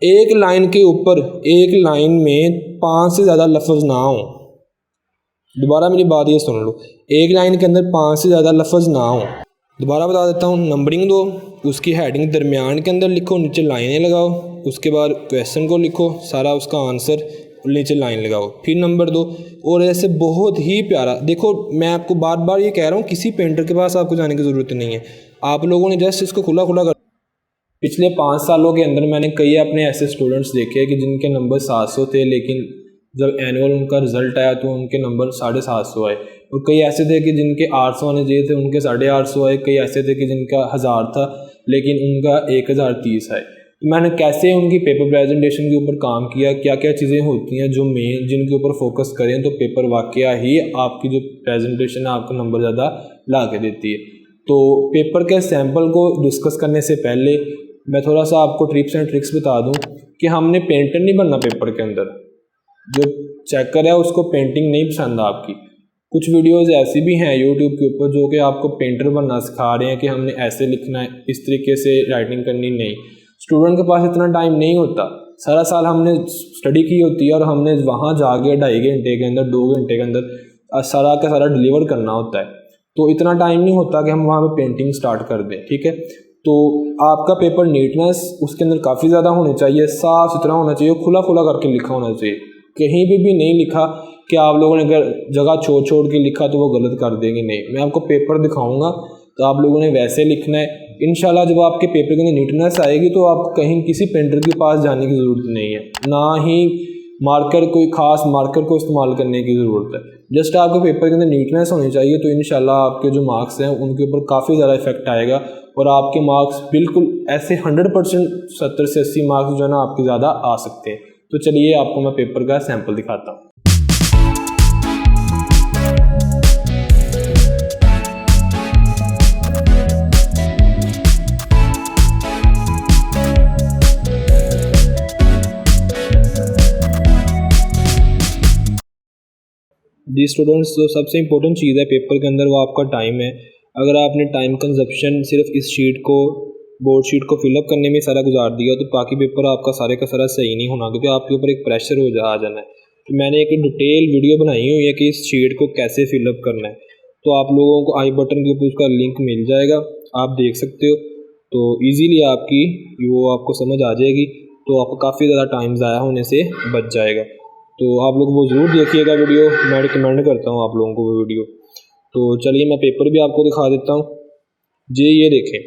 एक लाइन के ऊपर एक लाइन में 5 से ज़्यादा लफ्ज़ ना हो। दोबारा मेरी बात ये सुन लो, एक लाइन के अंदर 5 से ज़्यादा लफ्ज़ ना हो। दोबारा बता देता हूँ, नंबरिंग दो, उसकी हेडिंग दरमियान के अंदर लिखो, नीचे लाइनें लगाओ, उसके बाद क्वेश्चन को लिखो, सारा उसका आंसर, नीचे लाइन लगाओ, फिर नंबर दो। और ऐसे बहुत ही प्यारा, देखो मैं आपको बार बार ये कह रहा हूँ, किसी पेंटर के पास आपको जाने की ज़रूरत नहीं है। आप लोगों ने जस्ट इसको खुला कर। पिछले 5 सालों के अंदर मैंने कई अपने ऐसे स्टूडेंट्स देखे हैं कि जिनके नंबर 700 थे, लेकिन जब एनुअल उनका रिज़ल्ट आया तो उनके नंबर 750 आए। और कई ऐसे थे कि जिनके 800 आने चाहिए थे, उनके 850 आए। कई ऐसे थे कि जिनका 1000 था लेकिन उनका 1030 आए। तो मैंने कैसे उनकी पेपर प्रेजेंटेशन के ऊपर काम किया, क्या क्या चीज़ें होती हैं जो मेन जिनके ऊपर फोकस करें तो पेपर वाकया ही आपकी जो प्रेजेंटेशन है आपको नंबर ज़्यादा ला के देती है। तो पेपर के सैम्पल को डिस्कस करने से पहले मैं थोड़ा सा आपको टिप्स एंड ट्रिक्स बता दूं कि हमने पेंटर नहीं बनना। पेपर के अंदर जो चेकर है उसको पेंटिंग नहीं पसंद आपकी। कुछ वीडियोस ऐसी भी हैं यूट्यूब के ऊपर जो कि आपको पेंटर बनना सिखा रहे हैं कि हमने ऐसे लिखना है, इस तरीके से राइटिंग करनी। नहीं, स्टूडेंट के पास इतना टाइम नहीं होता। सारा साल हमने स्टडी की होती है और हमने वहाँ जाके 2.5 घंटे के अंदर 2 घंटे के अंदर सारा का सारा डिलीवर करना होता है। तो इतना टाइम नहीं होता कि हम वहाँ पे पेंटिंग स्टार्ट कर दें। ठीक है, तो आपका पेपर नीटनेस उसके अंदर काफ़ी ज़्यादा होनी चाहिए, साफ़ सुथरा होना चाहिए, खुला करके लिखा होना चाहिए। कहीं भी नहीं लिखा कि आप लोगों ने अगर जगह छोड़ के लिखा तो वो गलत कर देंगे। नहीं, मैं आपको पेपर दिखाऊंगा तो आप लोगों ने वैसे लिखना है। इंशाल्लाह जब आपके पेपर के अंदर नीटनेस आएगी तो आपको कहीं किसी पेंटर के पास जाने की ज़रूरत नहीं है, ना ही मार्कर कोई ख़ास मार्कर को इस्तेमाल करने की ज़रूरत है। जस्ट आपके पेपर के अंदर नीटनेस होनी चाहिए। तो इंशाल्लाह आपके जो मार्क्स हैं उनके ऊपर काफ़ी ज़्यादा इफेक्ट आएगा और आपके मार्क्स बिल्कुल ऐसे 100% 70 से 80 मार्क्स जो है ना आपके ज़्यादा आ सकते हैं। तो चलिए आपको मैं पेपर का सैंपल दिखाता हूँ। जी स्टूडेंट्स, जो सबसे इंपॉर्टेंट चीज़ है पेपर के अंदर वो आपका टाइम है। अगर आपने टाइम कंजप्शन सिर्फ इस शीट को बोर्ड शीट को फिलअप करने में सारा गुजार दिया तो बाकी पेपर आपका सारे का सारा सही नहीं होना, क्योंकि आपके ऊपर एक प्रेशर आ जाना है। तो मैंने एक डिटेल वीडियो बनाई हुई है कि इस शीट को कैसे फिलअप करना है। तो आप लोगों को आई बटन के ऊपर उसका लिंक मिल जाएगा, आप देख सकते हो। तो ईजीली आपकी वो आपको समझ आ जाएगी, तो आपको काफ़ी ज़्यादा टाइम ज़ाया होने से बच जाएगा। तो आप लोग वो ज़रूर देखिएगा वीडियो, मैं रिकमेंड करता हूँ आप लोगों को वो वीडियो। तो चलिए मैं पेपर भी आपको दिखा देता हूँ जी। ये देखें,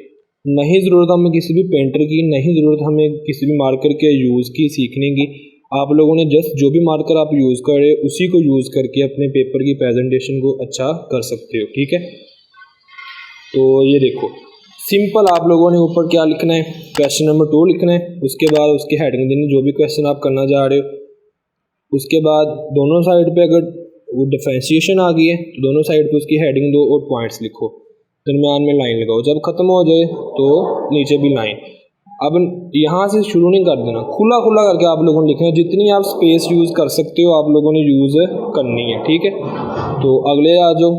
नहीं ज़रूरत हमें किसी भी पेंटर की, नहीं ज़रूरत हमें किसी भी मार्कर के यूज़ की सीखने की। आप लोगों ने जस्ट जो भी मार्कर आप यूज़ करें उसी को यूज़ करके अपने पेपर की प्रेजेंटेशन को अच्छा कर सकते हो। ठीक है, तो ये देखो सिंपल आप लोगों ने ऊपर क्या लिखना है, क्वेश्चन नंबर 2 लिखना है। उसके बाद उसकी हेडिंग देनी, जो भी क्वेश्चन आप करना चाह रहे हो। उसके बाद दोनों साइड पे अगर वो डिफरेंशिएशन आ गई है तो दोनों साइड पे उसकी हेडिंग दो और पॉइंट्स लिखो, दरमियान में लाइन लगाओ। जब ख़त्म हो जाए तो नीचे भी लाइन। अब यहाँ से शुरू नहीं कर देना, खुला करके आप लोगों ने लिखना है। जितनी आप स्पेस यूज़ कर सकते हो आप लोगों ने यूज़ करनी है। ठीक है, तो अगले आ जाओ,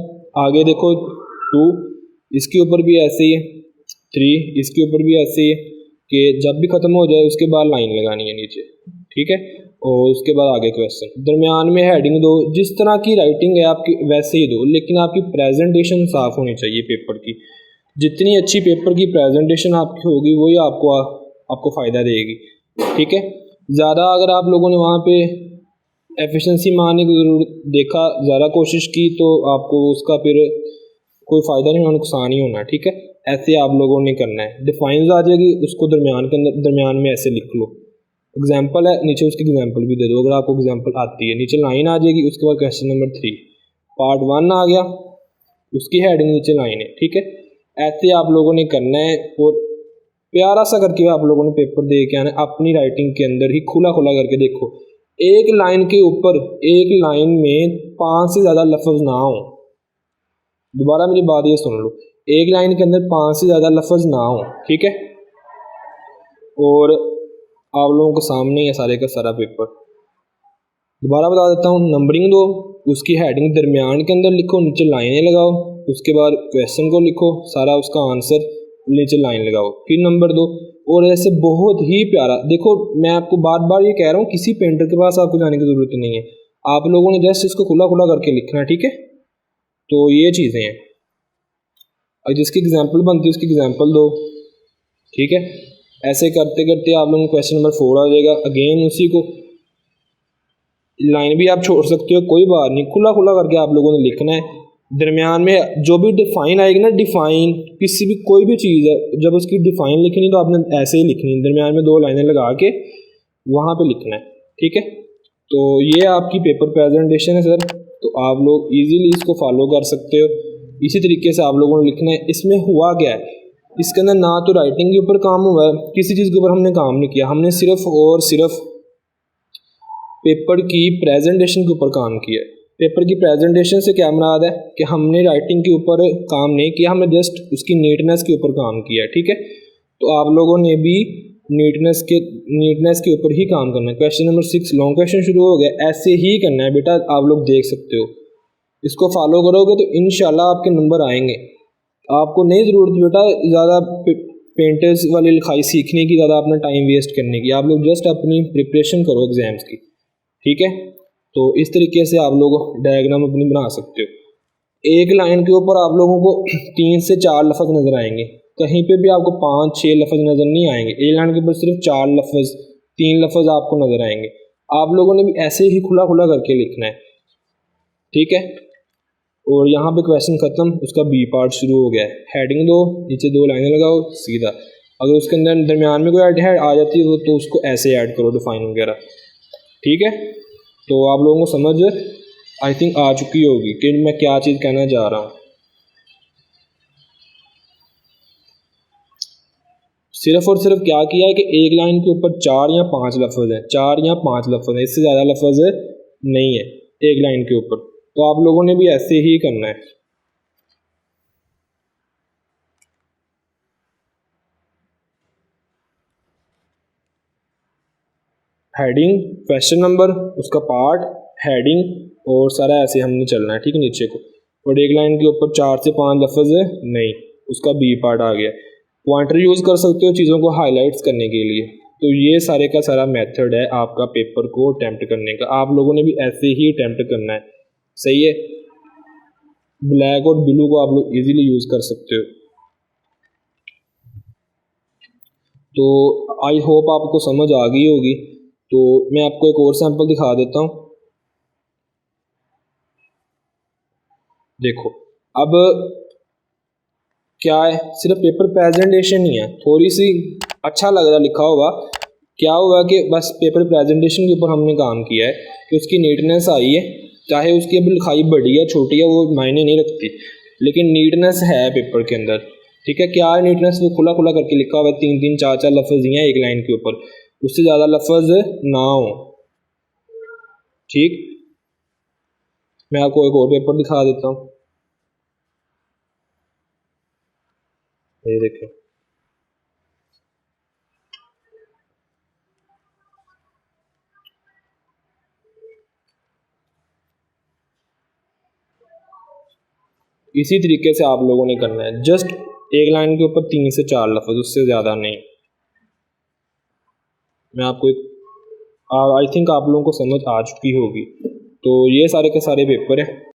आगे देखो 2 इसके ऊपर भी ऐसे ही है, 3 इसके ऊपर भी ऐसे ही है कि जब भी ख़त्म हो जाए उसके बाद लाइन लगानी है नीचे। ठीक है, और उसके बाद आगे क्वेश्चन, दरमियान में हेडिंग दो। जिस तरह की राइटिंग है आपकी वैसे ही दो, लेकिन आपकी प्रेजेंटेशन साफ़ होनी चाहिए पेपर की। जितनी अच्छी पेपर की प्रेजेंटेशन आपकी होगी वही आपको फ़ायदा देगी। ठीक है, ज़्यादा अगर आप लोगों ने वहाँ पे एफिशिएंसी मारने की ज़रूरत देखा, ज़्यादा कोशिश की तो आपको उसका फिर कोई फ़ायदा नहीं होना, नुकसान ही होना। ठीक है, ऐसे आप लोगों ने करना है। डिफाइंस आ जाएगी, उसको दरमियान में ऐसे लिख लो। एग्जाम्पल है, नीचे उसकी एग्जाम्पल भी दे दो अगर आपको एग्जाम्पल आती है। नीचे लाइन आ जाएगी, उसके बाद क्वेश्चन नंबर 3 पार्ट 1 आ गया, उसकी हेडिंग नीचे लाइन है। ठीक है, ऐसे आप लोगों ने करना है और प्यारा सा करके आप लोगों ने पेपर दे के आना है। अपनी राइटिंग के अंदर ही खुला करके देखो, एक लाइन के ऊपर एक लाइन में 5 से ज़्यादा लफ्ज़ ना हो। दोबारा मेरी बात ये सुन लो, एक लाइन के अंदर 5 से ज़्यादा लफ्ज़ ना हो। ठीक है, और आप लोगों के सामने है सारे का सारा पेपर। दोबारा बता देता हूँ, नंबरिंग दो, उसकी हेडिंग दरमियान के अंदर लिखो, नीचे लाइनें लगाओ, उसके बाद क्वेश्चन को लिखो, सारा उसका आंसर, नीचे लाइन लगाओ, फिर नंबर 2। और ऐसे बहुत ही प्यारा, देखो मैं आपको बार बार ये कह रहा हूँ, किसी पेंटर के पास आपको जाने की ज़रूरत नहीं है, आप लोगों ने जस्ट इसको खुला खुला करके लिखना है, ठीक है। तो ये चीज़ें हैं, और जिसकी एग्जांपल बनती है उसकी एग्जांपल दो, ठीक है। ऐसे करते करते आप लोगों को क्वेश्चन नंबर 4 आ जाएगा। अगेन उसी को लाइन भी आप छोड़ सकते हो, कोई बात नहीं, खुला खुला करके आप लोगों ने लिखना है। दरमियान में जो भी डिफ़ाइन आएगी ना, डिफ़ाइन किसी भी कोई भी चीज़ है, जब उसकी डिफ़ाइन लिखनी तो आपने ऐसे ही लिखनी है, दरमियान में 2 लाइनें लगा के वहाँ पे लिखना है, ठीक है। तो ये आपकी पेपर प्रेजेंटेशन है सर, तो आप लोग इजीली इसको फॉलो कर सकते हो। इसी तरीके से आप लोगों ने लिखना है। इसमें हुआ क्या है, इसके अंदर ना तो राइटिंग के ऊपर काम हुआ है, किसी चीज़ के ऊपर हमने काम नहीं किया, हमने सिर्फ और सिर्फ पेपर की प्रेजेंटेशन के ऊपर काम किया है। पेपर की प्रेजेंटेशन से क्या मुराद है कि हमने राइटिंग के ऊपर काम नहीं किया, हमने जस्ट उसकी नीटनेस के ऊपर काम किया है, ठीक है। तो आप लोगों ने भी नीटनेस के ऊपर ही काम करना है। क्वेश्चन नंबर 6 लॉन्ग क्वेश्चन शुरू हो गया, ऐसे ही करना है बेटा, आप लोग देख सकते हो। इसको फॉलो करोगे तो इंशाल्लाह आपके नंबर आएंगे। आपको नहीं ज़रूरत बेटा ज़्यादा पेंटर्स वाली लिखाई सीखने की, ज़्यादा अपना टाइम वेस्ट करने की, आप लोग जस्ट अपनी प्रिपरेशन करो एग्ज़ाम्स की, ठीक है। तो इस तरीके से आप लोग डायग्राम अपनी बना सकते हो। एक लाइन के ऊपर आप लोगों को 3 से 4 लफ्ज़ नज़र आएंगे, कहीं पे भी आपको 5-6 लफ्ज़ नज़र नहीं आएंगे। एक लाइन के ऊपर सिर्फ 4 लफ्ज़ 3 लफ्ज़ आपको नज़र आएंगे। आप लोगों ने भी ऐसे ही खुला खुला करके लिखना है, ठीक है। और यहाँ पे क्वेश्चन ख़त्म, उसका बी पार्ट शुरू हो गया है। हेडिंग दो, नीचे 2 लाइनें लगाओ सीधा। अगर उसके अंदर दरमियान में कोई ऐड आ जाती है तो उसको ऐसे ऐड करो, डिफाइन वगैरह, ठीक है। तो आप लोगों को समझ आई थिंक आ चुकी होगी कि मैं क्या चीज़ कहना चाह रहा हूँ। सिर्फ और सिर्फ क्या किया है कि एक लाइन के ऊपर 4 या 5 लफ्ज़ हैं, 4 या 5 लफ्ज़ हैं, इससे ज़्यादा लफ्ज़ नहीं है एक लाइन के ऊपर। तो आप लोगों ने भी ऐसे ही करना है। हेडिंग, क्वेश्चन नंबर, उसका पार्ट, हेडिंग, और सारा ऐसे हमने चलना है, ठीक है, नीचे को। और एक लाइन के ऊपर 4 से 5 लफ्ज़ नहीं, उसका बी पार्ट आ गया। पॉइंटर यूज़ कर सकते हो चीज़ों को हाईलाइट्स करने के लिए। तो ये सारे का सारा मेथड है आपका पेपर को अटैम्प्ट करने का। आप लोगों ने भी ऐसे ही अटैम्प्ट करना है, सही है। ब्लैक और ब्लू को आप लोग इजीली यूज़ कर सकते हो। तो आई होप आपको समझ आ गई होगी। तो मैं आपको एक और सैंपल दिखा देता हूँ। देखो अब क्या है, सिर्फ पेपर प्रेजेंटेशन ही है, थोड़ी सी अच्छा लग रहा लिखा होगा। क्या हुआ कि बस पेपर प्रेजेंटेशन के ऊपर हमने काम किया है कि उसकी नीटनेस आई है, चाहे उसकी अब लिखाई बड़ी है छोटी है वो मायने नहीं रखती, लेकिन नीटनेस है पेपर के अंदर, ठीक है। क्या है नीटनेस, वो खुला खुला करके लिखा हुआ है, 3-3 4-4 लफ्ज़ ही हैं एक लाइन के ऊपर, उससे ज़्यादा लफ्ज़ ना हो, ठीक। मैं आपको एक और पेपर दिखा देता हूँ, ये देखें। इसी तरीके से आप लोगों ने करना है, जस्ट एक लाइन के ऊपर 3 से 4 लफ्ज़, उससे ज़्यादा नहीं। मैं आपको एक आई थिंक आप लोगों को समझ आ चुकी होगी। तो ये सारे के सारे पेपर हैं।